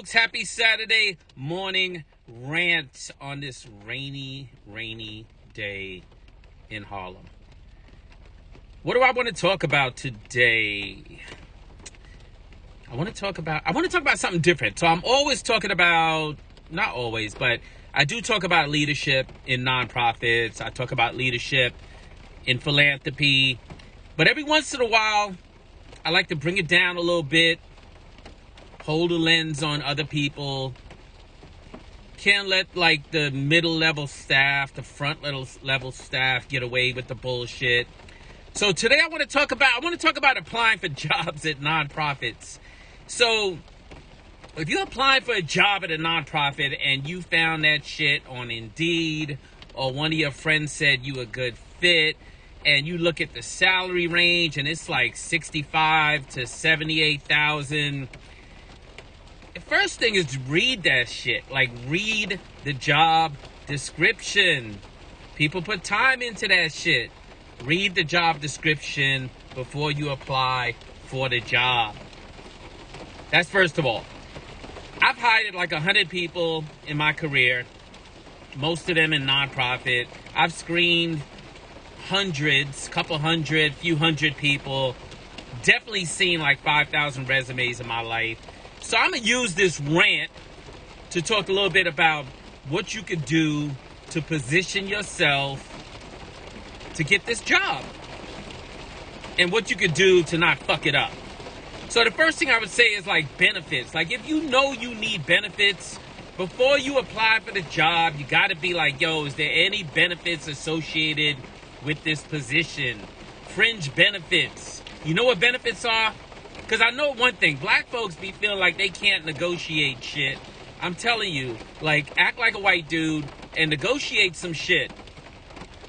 folks? Happy Saturday morning rant on this rainy day in Harlem. What do I want to talk about today? I want to talk about something different. So I'm always talking about, not always, but I do talk about leadership in nonprofits. I talk about leadership in philanthropy. But every once in a while, I like to bring it down a little bit. Hold a lens on other people. Can't let like the middle level staff, the front level staff get away with the bullshit. So today I want to talk about applying for jobs at nonprofits. So if you're applying for a job at a nonprofit and you found that shit on Indeed, or one of your friends said you a good fit, and you look at the salary range and it's like 65 to 78,000. The first thing is read that shit. Like, read the job description. People put time into that shit. Read the job description before you apply for the job. That's first of all. I've hired like 100 people in my career, most of them in nonprofit. I've screened hundreds, couple hundred, few hundred people. Definitely seen like 5,000 resumes in my life. So I'm going to use this rant to talk a little bit about what you could do to position yourself to get this job, and what you could do to not fuck it up. So the first thing I would say is like benefits. Like, if you know you need benefits, before you apply for the job, you got to be like, yo, is there any benefits associated with this position? Fringe benefits. You know what benefits are? Because I know one thing, black folks be feeling like they can't negotiate shit. I'm telling you, like, act like a white dude and negotiate some shit.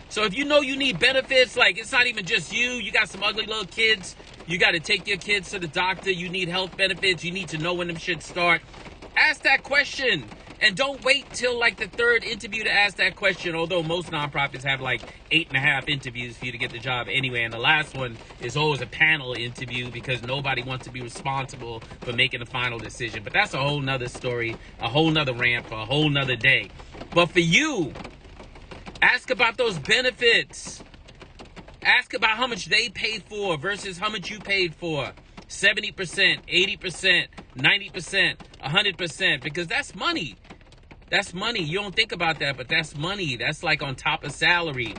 So if you know you need benefits, like, it's not even just you. You got some ugly little kids. You got to take your kids to the doctor. You need health benefits. You need to know when them shit start. Ask that question. And don't wait till like the third interview to ask that question, although most nonprofits have like 8.5 interviews for you to get the job anyway. And the last one is always a panel interview because nobody wants to be responsible for making the final decision. But that's a whole nother story, a whole nother rant for a whole nother day. But for you, ask about those benefits. Ask about how much they paid for versus how much you paid for. 70%, 80%, 90%, 100%, because that's money. That's money. You don't think about that, but that's money. That's like on top of salary.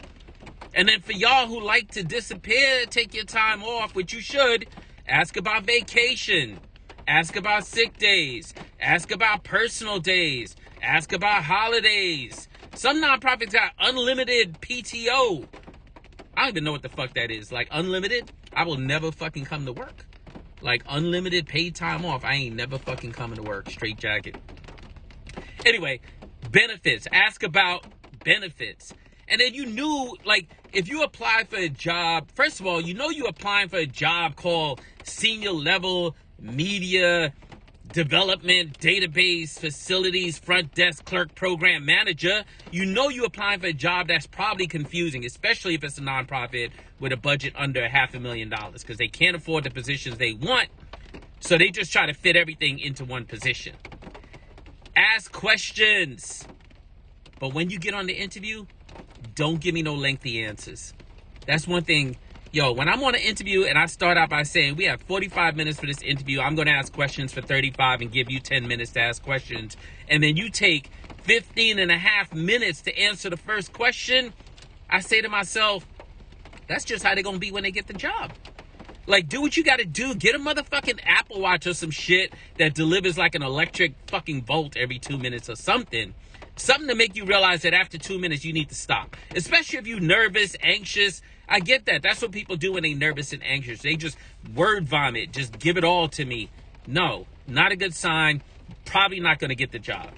And then for y'all who like to disappear, take your time off, which you should, ask about vacation. Ask about sick days. Ask about personal days. Ask about holidays. Some nonprofits got unlimited PTO. I don't even know what the fuck that is. Like, unlimited? I will never fucking come to work. Like, unlimited paid time off. I ain't never fucking coming to work. Straight jacket. Anyway, benefits. Ask about benefits. And then you knew, like, if you apply for a job, first of all, you know you're applying for a job called Senior Level Media Development Database Facilities Front Desk Clerk Program Manager. You know you're applying for a job that's probably confusing, especially if it's a nonprofit with a budget under $500,000, because they can't afford the positions they want, so they just try to fit everything into one position. Ask questions, but when you get on the interview, don't give me no lengthy answers. That's one thing. Yo, when I'm on an interview and I start out by saying we have 45 minutes for this interview, I'm going to ask questions for 35 and give you 10 minutes to ask questions, and then you take 15 and a half minutes to answer the first question, I say to myself, that's just how they're going to be when they get the job. Like, do what you got to do. Get a motherfucking Apple Watch or some shit that delivers like an electric fucking volt every 2 minutes or something. Something to make you realize that after 2 minutes, you need to stop. Especially if you're nervous, anxious. I get that. That's what people do when they're nervous and anxious. They just word vomit. Just give it all to me. No, not a good sign. Probably not going to get the job.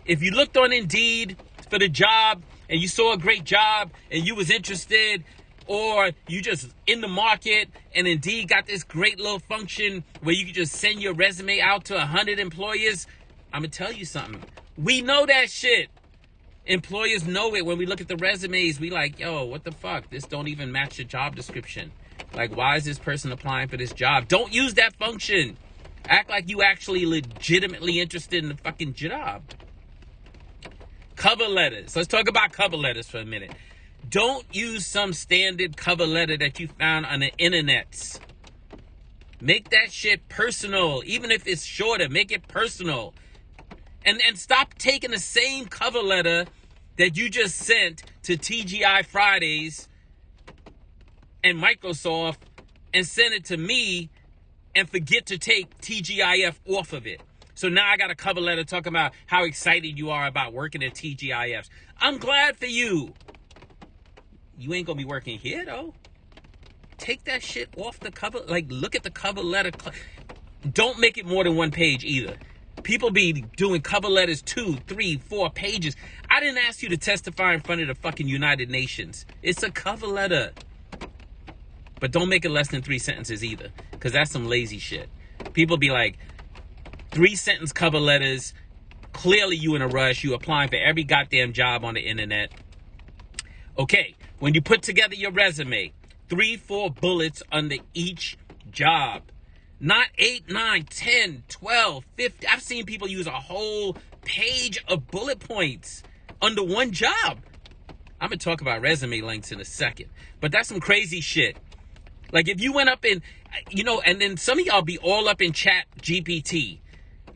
If you looked on Indeed for the job and you saw a great job and you was interested, or you just in the market and Indeed got this great little function where you can just send your resume out to 100 employers, I'm going to tell you something. We know that shit. Employers know it. When we look at the resumes, we like, yo, what the fuck? This don't even match the job description. Like, why is this person applying for this job? Don't use that function. Act like you actually legitimately interested in the fucking job. Cover letters. Let's talk about cover letters for a minute. Don't use some standard cover letter that you found on the internet. Make that shit personal. Even if it's shorter, make it personal. And stop taking the same cover letter that you just sent to TGI Fridays and Microsoft and send it to me and forget to take TGIF off of it. So now I got a cover letter talking about how excited you are about working at TGIFs. I'm glad for you. You ain't gonna be working here though. Take that shit off the cover. Like, look at the cover letter. Don't make it more than one page either. People be doing cover letters 2, 3, 4 pages. I didn't ask you to testify in front of the fucking United Nations. It's a cover letter. But don't make it less than 3 sentences either, because that's some lazy shit. People be like, 3-sentence cover letters. Clearly you in a rush. You applying for every goddamn job on the internet. Okay, when you put together your resume, 3, 4 bullets under each job. Not 8, 9, 10, 12, 50. I've seen people use a whole page of bullet points under one job. I'm going to talk about resume lengths in a second. But that's some crazy shit. Like if you went up in, and then some of y'all be all up in Chat GPT.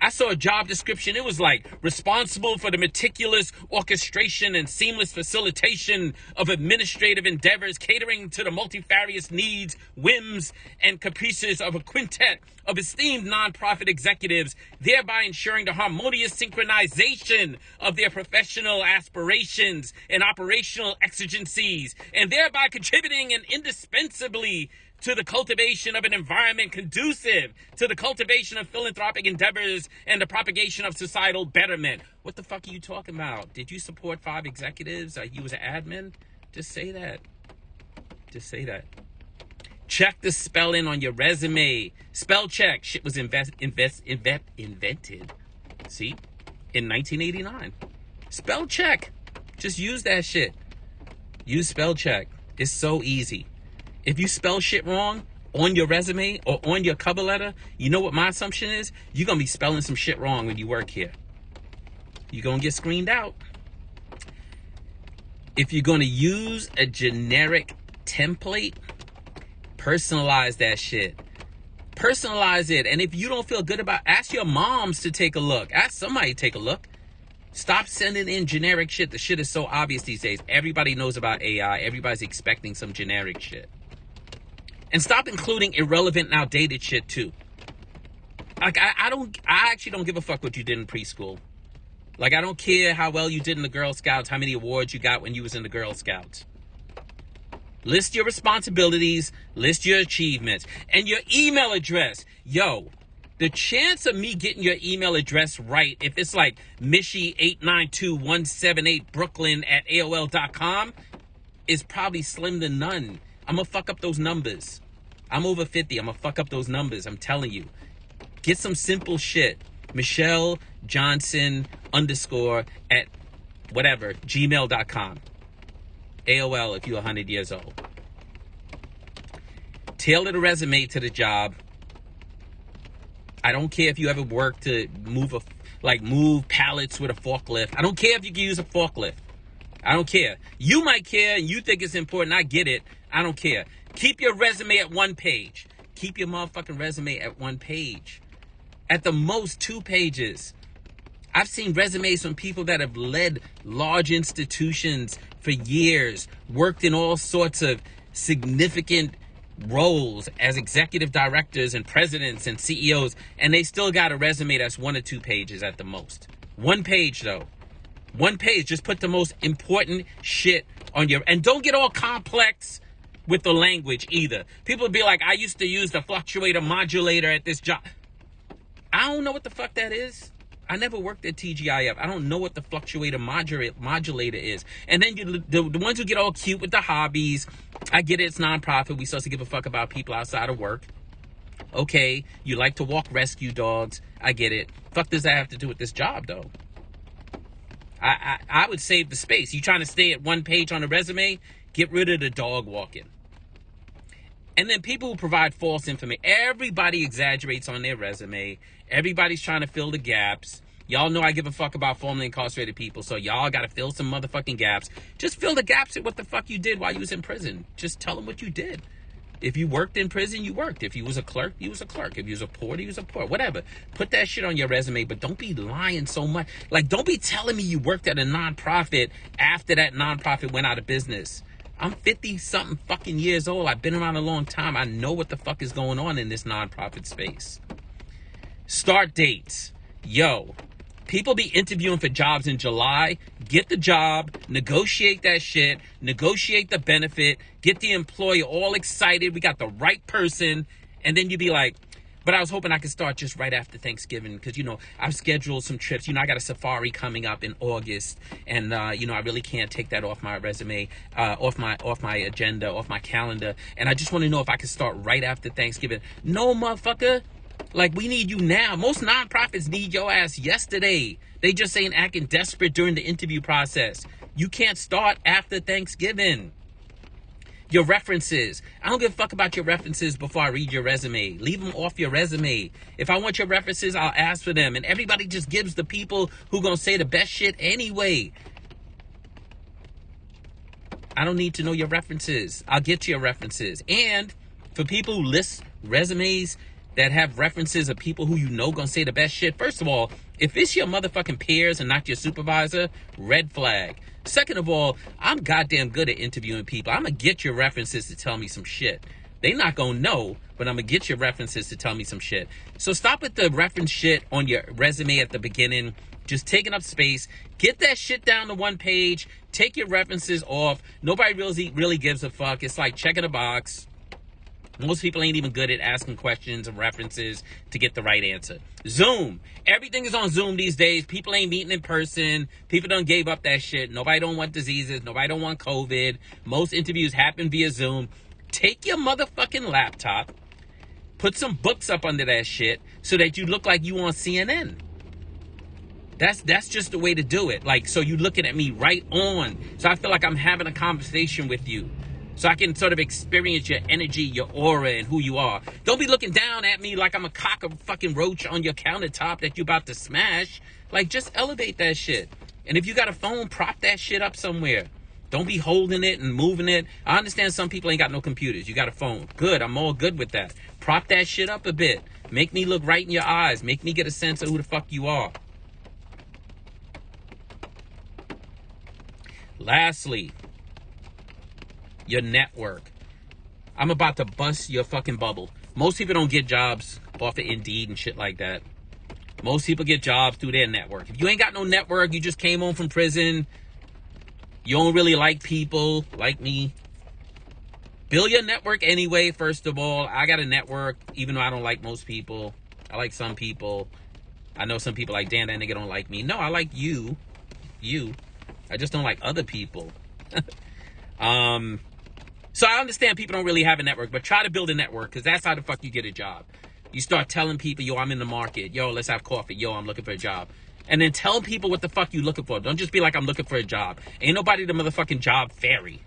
I saw a job description. It was like responsible for the meticulous orchestration and seamless facilitation of administrative endeavors, catering to the multifarious needs, whims, and caprices of a quintet of esteemed nonprofit executives, thereby ensuring the harmonious synchronization of their professional aspirations and operational exigencies, and thereby contributing indispensably to the cultivation of an environment conducive to the cultivation of philanthropic endeavors and the propagation of societal betterment. What the fuck are you talking about? Did you support 5 executives? You was an admin? Just say that. Just say that. Check the spelling on your resume. Spell check. Shit was invented. See? In 1989. Spell check. Just use that shit. Use spell check. It's so easy. If you spell shit wrong on your resume or on your cover letter, you know what my assumption is? You're going to be spelling some shit wrong when you work here. You're going to get screened out. If you're going to use a generic template, personalize that shit. Personalize it. And if you don't feel good about it, ask your moms to take a look. Ask somebody to take a look. Stop sending in generic shit. The shit is so obvious these days. Everybody knows about AI. Everybody's expecting some generic shit. And stop including irrelevant and outdated shit too. Like I actually don't give a fuck what you did in preschool. Like I don't care how well you did in the Girl Scouts, how many awards you got when you was in the Girl Scouts. List your responsibilities, list your achievements, and your email address. Yo, the chance of me getting your email address right, if it's like Mishi892178Brooklyn@AOL.com, is probably slim to none. I'm gonna fuck up those numbers. I'm over 50. I'm gonna fuck up those numbers. I'm telling you. Get some simple shit. Michelle Johnson _ at whatever, gmail.com. AOL if you're 100 years old. Tailor the resume to the job. I don't care if you ever work to move pallets with a forklift. I don't care if you can use a forklift. I don't care. You might care. You think it's important. I get it. I don't care. Keep your resume at 1 page. Keep your motherfucking resume at 1 page. At the most 2 pages. I've seen resumes from people that have led large institutions for years, worked in all sorts of significant roles as executive directors and presidents and CEOs, and they still got a resume that's 1 or 2 pages at the most. 1 page though. 1 page. Just put the most important shit on your, and don't get all complex with the language either. People would be like, I used to use the fluctuator modulator at this job. I don't know what the fuck that is. I never worked at TGIF. I don't know what the fluctuator modulator is. And then the ones who get all cute with the hobbies, I get it, it's nonprofit. We supposed to give a fuck about people outside of work. Okay, you like to walk rescue dogs. I get it. Fuck does that have to do with this job though? I would save the space. You trying to stay at 1 page on a resume? Get rid of the dog walking. And then people who provide false information. Everybody exaggerates on their resume. Everybody's trying to fill the gaps. Y'all know I give a fuck about formerly incarcerated people, so y'all got to fill some motherfucking gaps. Just fill the gaps with what the fuck you did while you was in prison. Just tell them what you did. If you worked in prison, you worked. If you was a clerk, you was a clerk. If you was a porter, you was a porter. Whatever. Put that shit on your resume, but don't be lying so much. Like, don't be telling me you worked at a nonprofit after that nonprofit went out of business. I'm 50-something fucking years old. I've been around a long time. I know what the fuck is going on in this nonprofit space. Start dates. Yo, people be interviewing for jobs in July. Get the job, negotiate that shit, negotiate the benefit, get the employer all excited. We got the right person. And then you be like, but I was hoping I could start just right after Thanksgiving because, you know, I've scheduled some trips. You know, I got a safari coming up in August. And, you know, I really can't take that off my resume, off my agenda, off my calendar. And I just want to know if I could start right after Thanksgiving. No, motherfucker. Like, we need you now. Most nonprofits need your ass yesterday. They just ain't acting desperate during the interview process. You can't start after Thanksgiving. Your references. I don't give a fuck about your references before I read your resume. Leave them off your resume. If I want your references, I'll ask for them. And everybody just gives the people who gonna say the best shit anyway. I don't need to know your references. I'll get you your references. And for people who list resumes that have references of people who you know gonna say the best shit, first of all, if it's your motherfucking peers and not your supervisor, red flag. Second of all, I'm goddamn good at interviewing people. I'm gonna get your references to tell me some shit. They not gonna know, but I'm gonna get your references to tell me some shit. So stop with the reference shit on your resume at the beginning. Just taking up space. Get that shit down to one page. Take your references off. Nobody really gives a fuck. It's like checking a box. Most people ain't even good at asking questions and references to get the right answer. Zoom. Everything is on Zoom these days. People ain't meeting in person. People done gave up that shit. Nobody don't want diseases. Nobody don't want COVID. Most interviews happen via Zoom. Take your motherfucking laptop. Put some books up under that shit so that you look like you on CNN. That's just the way to do it. Like, so you looking at me right on. So I feel like I'm having a conversation with you. So I can sort of experience your energy, your aura, and who you are. Don't be looking down at me like I'm a cock of fucking roach on your countertop that you about to smash. Like, just elevate that shit. And if you got a phone, prop that shit up somewhere. Don't be holding it and moving it. I understand some people ain't got no computers. You got a phone. Good. I'm all good with that. Prop that shit up a bit. Make me look right in your eyes. Make me get a sense of who the fuck you are. Lastly, your network. I'm about to bust your fucking bubble. Most people don't get jobs off of Indeed and shit like that. Most people get jobs through their network. If you ain't got no network, you just came home from prison, you don't really like people like me, build your network anyway. First of all, I got a network, even though I don't like most people. I like some people. I know some people like, damn, that nigga don't like me. No, I like you. I just don't like other people. So I understand people don't really have a network, but try to build a network, because that's how the fuck you get a job. You start telling people, yo, I'm in the market. Yo, let's have coffee. Yo, I'm looking for a job. And then tell people what the fuck you looking for. Don't just be like, I'm looking for a job. Ain't nobody the motherfucking job fairy.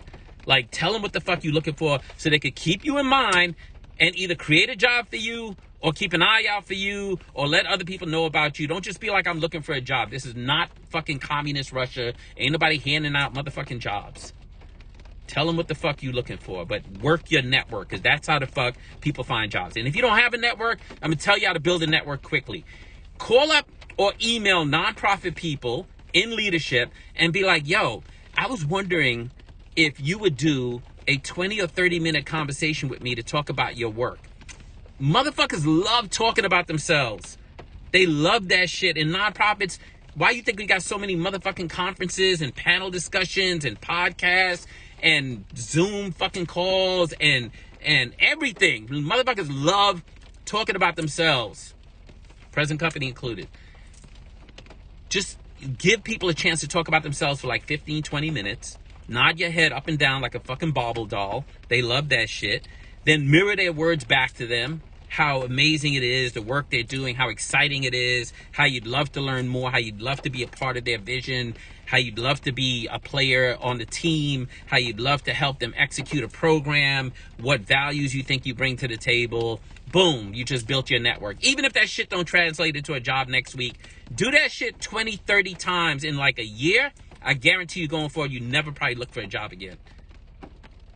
Like, tell them what the fuck you looking for so they could keep you in mind and either create a job for you or keep an eye out for you or let other people know about you. Don't just be like, I'm looking for a job. This is not fucking communist Russia. Ain't nobody handing out motherfucking jobs. Tell them what the fuck you looking for, but work your network, because that's how the fuck people find jobs. And if you don't have a network, I'm going to tell you how to build a network quickly. Call up or email nonprofit people in leadership and be like, yo, I was wondering if you would do a 20 or 30-minute conversation with me to talk about your work. Motherfuckers love talking about themselves. They love that shit. And nonprofits, why you think we got so many motherfucking conferences and panel discussions and podcasts and Zoom fucking calls and everything? Motherfuckers love talking about themselves, present company included. Just give people a chance to talk about themselves for like 15, 20 minutes. Nod your head up and down like a fucking bauble doll. They love that shit. Then mirror their words back to them. how amazing it is, the work they're doing, how exciting it is, how you'd love to learn more, how you'd love to be a part of their vision, how you'd love to be a player on the team, how you'd love to help them execute a program, what values you think you bring to the table. Boom, you just built your network. Even if that shit don't translate into a job next week, do that shit 20, 30 times in like a year. I guarantee you going forward, you never probably look for a job again.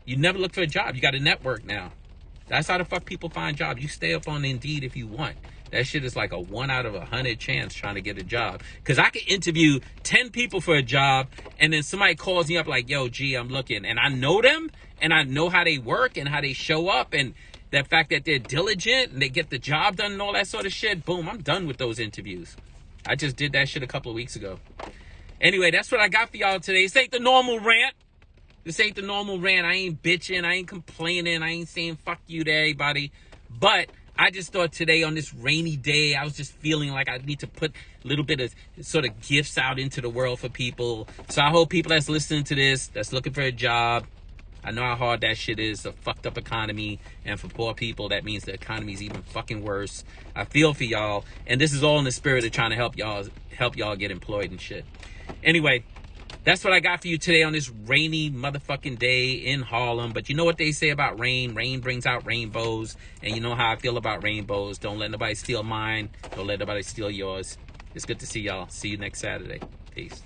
You never look for a job. You got a network now. That's how the fuck people find jobs. You stay up on Indeed if you want. That shit is like a 1 out of 100 chance trying to get a job. Because I could interview 10 people for a job, and then somebody calls me up like, yo, G, I'm looking. And I know them, and I know how they work and how they show up, and the fact that they're diligent and they get the job done and all that sort of shit. Boom, I'm done with those interviews. I just did that shit a couple of weeks ago. Anyway, that's what I got for y'all today. This ain't the normal rant. This ain't the normal rant. I ain't bitching. I ain't complaining. I ain't saying fuck you to everybody. But I just thought today on this rainy day, I was just feeling like I need to put a little bit of sort of gifts out into the world for people. So I hope people that's listening to this, that's looking for a job, I know how hard that shit is, a fucked up economy. And for poor people, that means the economy is even fucking worse. I feel for y'all. And this is all in the spirit of trying to help y'all get employed and shit. Anyway, that's what I got for you today on this rainy motherfucking day in Harlem. But you know what they say about rain? Rain brings out rainbows. And you know how I feel about rainbows. Don't let nobody steal mine. Don't let nobody steal yours. It's good to see y'all. See you next Saturday. Peace.